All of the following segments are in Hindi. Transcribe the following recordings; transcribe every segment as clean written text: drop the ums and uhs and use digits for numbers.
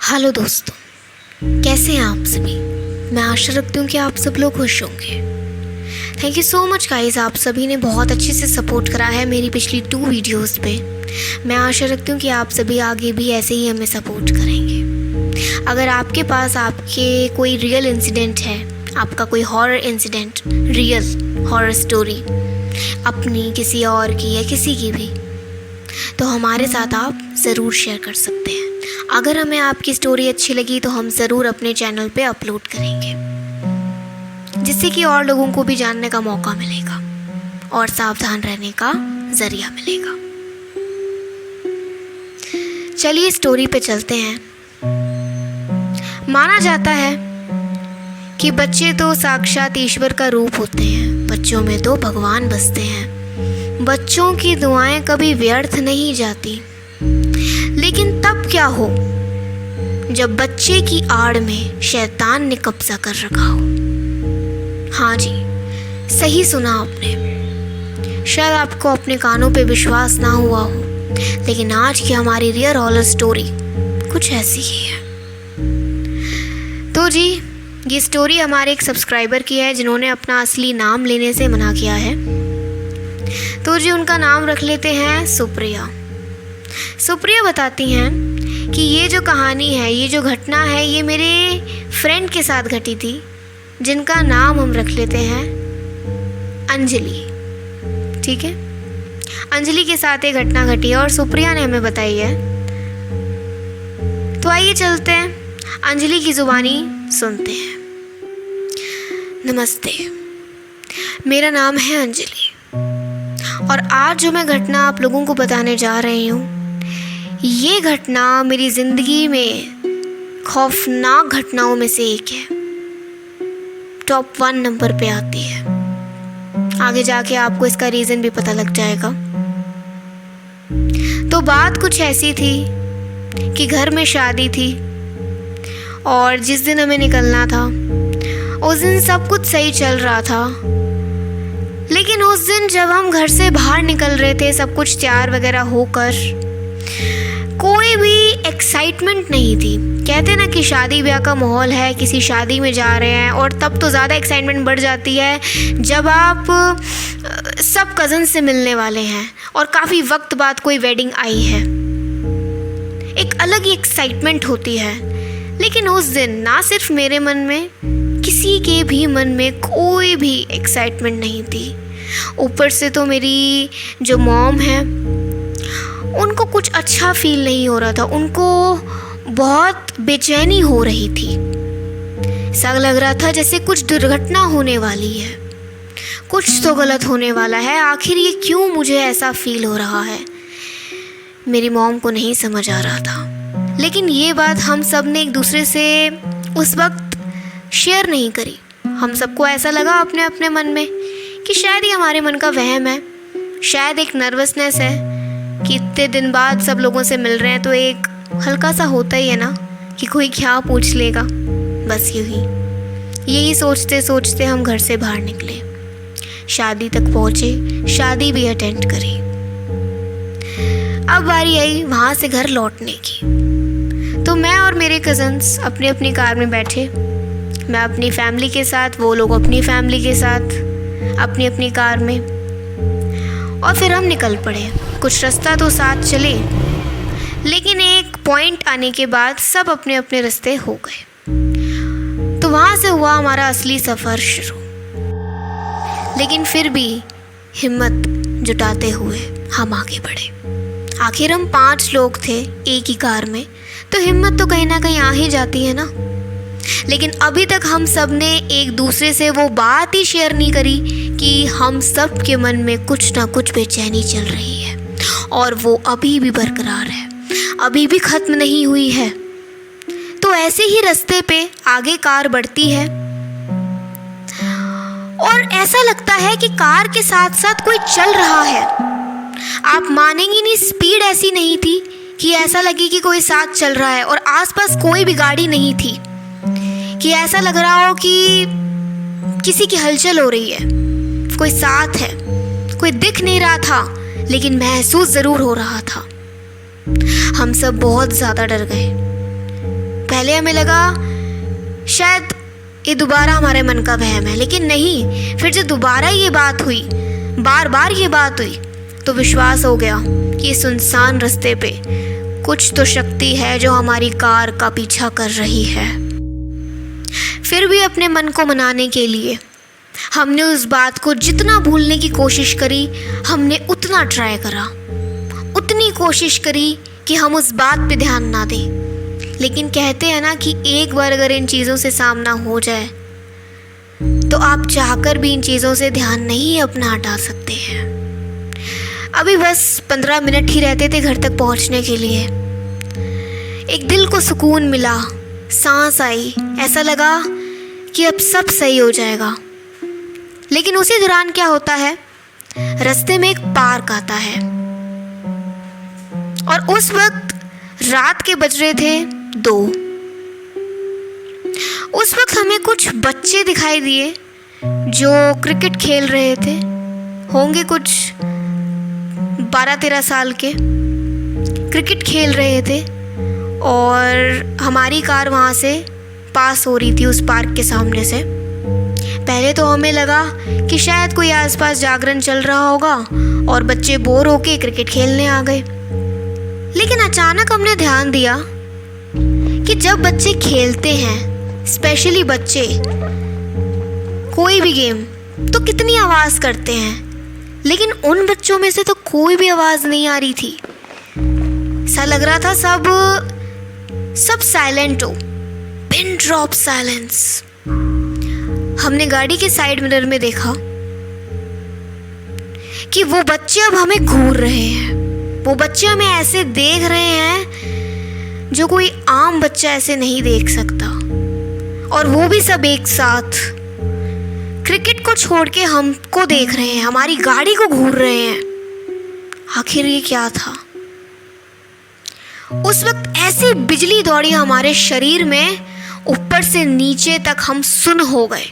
हेलो दोस्तों, कैसे हैं आप सभी। मैं आशा रखती हूँ कि आप सब लोग खुश होंगे। Thank you so much guys, आप सभी ने बहुत अच्छे से सपोर्ट करा है मेरी पिछली 2 वीडियोस पे। मैं आशा रखती हूँ कि आप सभी आगे भी ऐसे ही हमें सपोर्ट करेंगे। अगर आपके पास आपके कोई रियल इंसिडेंट है, आपका कोई horror incident, real horror story अपनी, किसी और की या किसी की भी, तो हमारे साथ आप ज़रूर शेयर कर सकते हैं। अगर हमें आपकी स्टोरी अच्छी लगी तो हम ज़रूर अपने चैनल पे अपलोड करेंगे, जिससे कि और लोगों को भी जानने का मौका मिलेगा और सावधान रहने का ज़रिया मिलेगा। चलिए स्टोरी पे चलते हैं। माना जाता है कि बच्चे तो साक्षात ईश्वर का रूप होते हैं, बच्चों में तो भगवान बसते हैं। बच्चों की दुआएं कभी व्यर्थ नहीं जाती। लेकिन तब क्या हो जब बच्चे की आड़ में शैतान ने कब्जा कर रखा हो। हाँ जी, सही सुना आपने। शायद आपको अपने कानों पे विश्वास ना हुआ हो, लेकिन आज की हमारी रियल हॉरर स्टोरी कुछ ऐसी ही है। तो जी, ये स्टोरी हमारे एक सब्सक्राइबर की है जिन्होंने अपना असली नाम लेने से मना किया है। तो जी, उनका नाम रख लेते हैं सुप्रिया। सुप्रिया बताती हैं कि ये जो कहानी है, ये जो घटना है, ये मेरे फ्रेंड के साथ घटी थी, जिनका नाम हम रख लेते हैं अंजलि। ठीक है, अंजलि के साथ ये घटना घटी है और सुप्रिया ने हमें बताई है। तो आइए चलते हैं, अंजलि की ज़ुबानी सुनते हैं। नमस्ते, मेरा नाम है अंजलि और आज जो मैं घटना आप लोगों को बताने जा रही हूँ, ये घटना मेरी ज़िंदगी में खौफनाक घटनाओं में से एक है। टॉप 1 नंबर पे आती है। आगे जाके आपको इसका रीज़न भी पता लग जाएगा। तो बात कुछ ऐसी थी कि घर में शादी थी और जिस दिन हमें निकलना था उस दिन सब कुछ सही चल रहा था। लेकिन उस दिन जब हम घर से बाहर निकल रहे थे, सब कुछ तैयार वगैरह होकर, कोई भी एक्साइटमेंट नहीं थी। कहते ना कि शादी ब्याह का माहौल है, किसी शादी में जा रहे हैं, और तब तो ज़्यादा एक्साइटमेंट बढ़ जाती है जब आप सब कज़न से मिलने वाले हैं और काफ़ी वक्त बाद कोई वेडिंग आई है। एक अलग ही एक्साइटमेंट होती है। लेकिन उस दिन ना सिर्फ मेरे मन में, किसी के भी मन में कोई भी एक्साइटमेंट नहीं थी। ऊपर से तो मेरी जो मॉम है, उनको कुछ अच्छा फील नहीं हो रहा था। उनको बहुत बेचैनी हो रही थी। ऐसा लग रहा था जैसे कुछ दुर्घटना होने वाली है, कुछ तो गलत होने वाला है। आखिर ये क्यों मुझे ऐसा फील हो रहा है, मेरी मॉम को नहीं समझ आ रहा था। लेकिन ये बात हम सब ने एक दूसरे से उस वक्त शेयर नहीं करी। हम सबको ऐसा लगा अपने अपने मन में कि शायद ये हमारे मन का वहम है, शायद एक नर्वसनेस है कि इतने दिन बाद सब लोगों से मिल रहे हैं, तो एक हल्का सा होता ही है ना कि कोई क्या पूछ लेगा। बस यही सोचते सोचते हम घर से बाहर निकले, शादी तक पहुँचे, शादी भी अटेंड करी। अब बारी आई वहाँ से घर लौटने की। तो मैं और मेरे कज़न्स अपनी अपनी कार में बैठे, मैं अपनी फैमिली के साथ, वो लोग अपनी फैमिली के साथ अपनी अपनी कार में, और फिर हम निकल पड़े। कुछ रास्ता तो साथ चले, लेकिन एक पॉइंट आने के बाद सब अपने अपने रास्ते हो गए। तो वहाँ से हुआ हमारा असली सफ़र शुरू। लेकिन फिर भी हिम्मत जुटाते हुए हम आगे बढ़े। आखिर हम 5 लोग थे एक ही कार में, तो हिम्मत तो कहीं ना कहीं आ ही जाती है ना। लेकिन अभी तक हम सब ने एक दूसरे से वो बात ही शेयर नहीं करी कि हम सब के मन में कुछ ना कुछ बेचैनी चल रही है, और वो अभी भी बरकरार है, अभी भी ख़त्म नहीं हुई है। तो ऐसे ही रास्ते पे आगे कार बढ़ती है और ऐसा लगता है कि कार के साथ साथ कोई चल रहा है। आप मानेंगी नहीं, स्पीड ऐसी नहीं थी कि ऐसा लगे कि कोई साथ चल रहा है, और आसपास कोई भी गाड़ी नहीं थी कि ऐसा लग रहा हो कि किसी की हलचल हो रही है, कोई साथ है। कोई दिख नहीं रहा था, लेकिन महसूस ज़रूर हो रहा था। हम सब बहुत ज़्यादा डर गए। पहले हमें लगा शायद ये दोबारा हमारे मन का वहम है, लेकिन नहीं। फिर जब दोबारा ये बात हुई, बार बार ये बात हुई, तो विश्वास हो गया कि सुनसान रास्ते पे कुछ तो शक्ति है जो हमारी कार का पीछा कर रही है। फिर भी अपने मन को मनाने के लिए हमने उस बात को जितना भूलने की कोशिश करी, हमने उतना ट्राई करा, उतनी कोशिश करी कि हम उस बात पे ध्यान ना दें। लेकिन कहते हैं ना कि एक बार अगर इन चीज़ों से सामना हो जाए तो आप चाहकर भी इन चीज़ों से ध्यान नहीं अपना हटा सकते हैं। अभी बस 15 मिनट ही रहते थे घर तक पहुंचने के लिए। एक दिल को सुकून मिला, सांस आई, ऐसा लगा कि अब सब सही हो जाएगा। लेकिन उसी दौरान क्या होता है, रास्ते में एक पार्क आता है और उस वक्त रात के बज रहे थे 2। उस वक्त हमें कुछ बच्चे दिखाई दिए जो क्रिकेट खेल रहे थे, होंगे कुछ 12-13 साल के, क्रिकेट खेल रहे थे। और हमारी कार वहाँ से पास हो रही थी उस पार्क के सामने से। पहले तो हमें लगा कि शायद कोई आसपास जागरण चल रहा होगा और बच्चे बोर होके क्रिकेट खेलने आ गए। लेकिन अचानक हमने ध्यान दिया कि जब बच्चे खेलते हैं, स्पेशली बच्चे, कोई भी गेम, तो कितनी आवाज़ करते हैं, लेकिन उन बच्चों में से तो कोई भी आवाज़ नहीं आ रही थी। ऐसा लग रहा था सब साइलेंट हो, पिन ड्रॉप साइलेंस। हमने गाड़ी के साइड मिरर में देखा कि वो बच्चे अब हमें घूर रहे हैं। वो बच्चे हमें ऐसे देख रहे हैं जो कोई आम बच्चा ऐसे नहीं देख सकता, और वो भी सब एक साथ क्रिकेट को छोड़ के हमको देख रहे हैं, हमारी गाड़ी को घूर रहे हैं। आखिर ये क्या था? उस वक्त ऐसी बिजली दौड़ी हमारे शरीर में, ऊपर से नीचे तक हम सुन्न हो गए।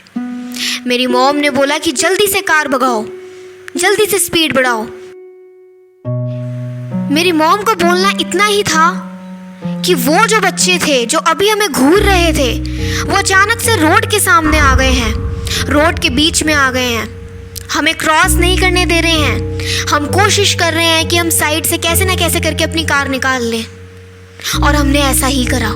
मेरी मॉम ने बोला कि जल्दी से कार भगाओ, जल्दी से स्पीड बढ़ाओ। मेरी मॉम को बोलना इतना ही था कि वो जो बच्चे थे जो अभी हमें घूर रहे थे, वो अचानक से रोड के सामने आ गए हैं, रोड के बीच में आ गए हैं, हमें क्रॉस नहीं करने दे रहे हैं। हम कोशिश कर रहे हैं कि हम साइड से कैसे ना कैसे करके अपनी कार निकाल लें, और हमने ऐसा ही करा।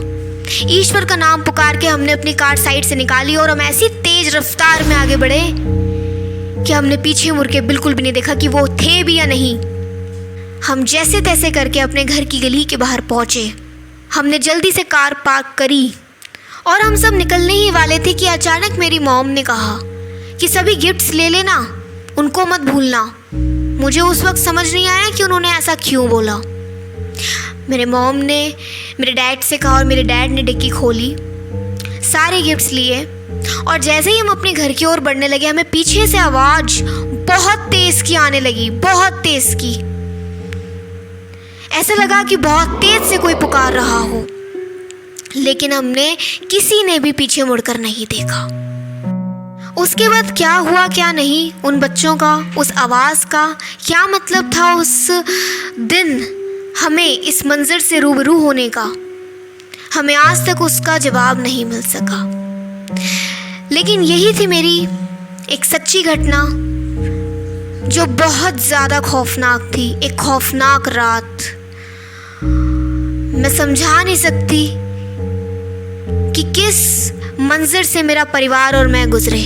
ईश्वर का नाम पुकार के हमने अपनी कार साइड से निकाली और हम ऐसी तेज रफ्तार में आगे बढ़े कि हमने पीछे मुड़ के बिल्कुल भी नहीं देखा कि वो थे भी या नहीं। हम जैसे तैसे करके अपने घर की गली के बाहर पहुंचे। हमने जल्दी से कार पार्क करी और हम सब निकलने ही वाले थे कि अचानक मेरी मॉम ने कहा कि सभी गिफ्ट्स ले लेना, उनको मत भूलना। मुझे उस वक्त समझ नहीं आया कि उन्होंने ऐसा क्यों बोला। मेरे मॉम ने मेरे डैड से कहा और मेरे डैड ने डिक्की खोली, सारे गिफ्ट्स लिए, और जैसे ही हम अपने घर की ओर बढ़ने लगे, हमें पीछे से आवाज़ बहुत तेज़ की आने लगी, बहुत तेज़ की। ऐसा लगा कि बहुत तेज़ से कोई पुकार रहा हो, लेकिन हमने किसी ने भी पीछे मुड़कर नहीं देखा। उसके बाद क्या हुआ क्या नहीं, उन बच्चों का, उस आवाज़ का क्या मतलब था, उस दिन हमें इस मंजर से रूबरू होने का, हमें आज तक उसका जवाब नहीं मिल सका। लेकिन यही थी मेरी एक सच्ची घटना जो बहुत ज़्यादा खौफनाक थी। एक खौफनाक रात, मैं समझा नहीं सकती कि किस मंजर से मेरा परिवार और मैं गुजरे।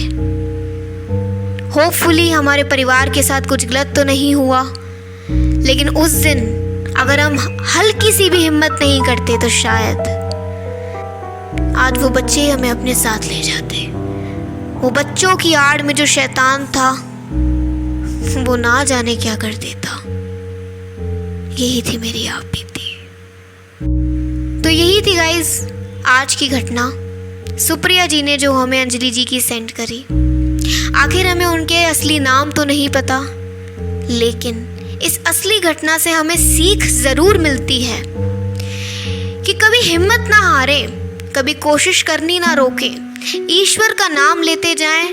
होपफुली हमारे परिवार के साथ कुछ गलत तो नहीं हुआ, लेकिन उस दिन अगर हम हल्की सी भी हिम्मत नहीं करते तो शायद आज वो बच्चे हमें अपने साथ ले जाते। वो बच्चों की आड़ में जो शैतान था वो ना जाने क्या कर देता। यही थी मेरी आप बीती। तो यही थी गाइस आज की घटना, सुप्रिया जी ने जो हमें अंजलि जी की सेंड करी। आखिर हमें उनके असली नाम तो नहीं पता, लेकिन इस असली घटना से हमें सीख ज़रूर मिलती है कि कभी हिम्मत ना हारे, कभी कोशिश करनी ना रोके, ईश्वर का नाम लेते जाएं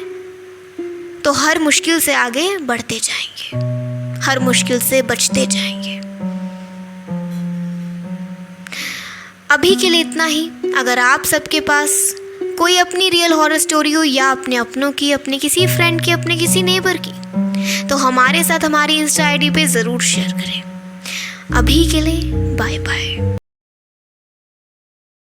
तो हर मुश्किल से आगे बढ़ते जाएंगे, हर मुश्किल से बचते जाएंगे। अभी के लिए इतना ही। अगर आप सबके पास कोई अपनी रियल हॉरर स्टोरी हो या अपने अपनों की, अपने किसी फ्रेंड की, अपने किसी नेबर की, तो हमारे साथ हमारी इंस्टा आईडी पे ज़रूर शेयर करें। अभी के लिए बाय बाय।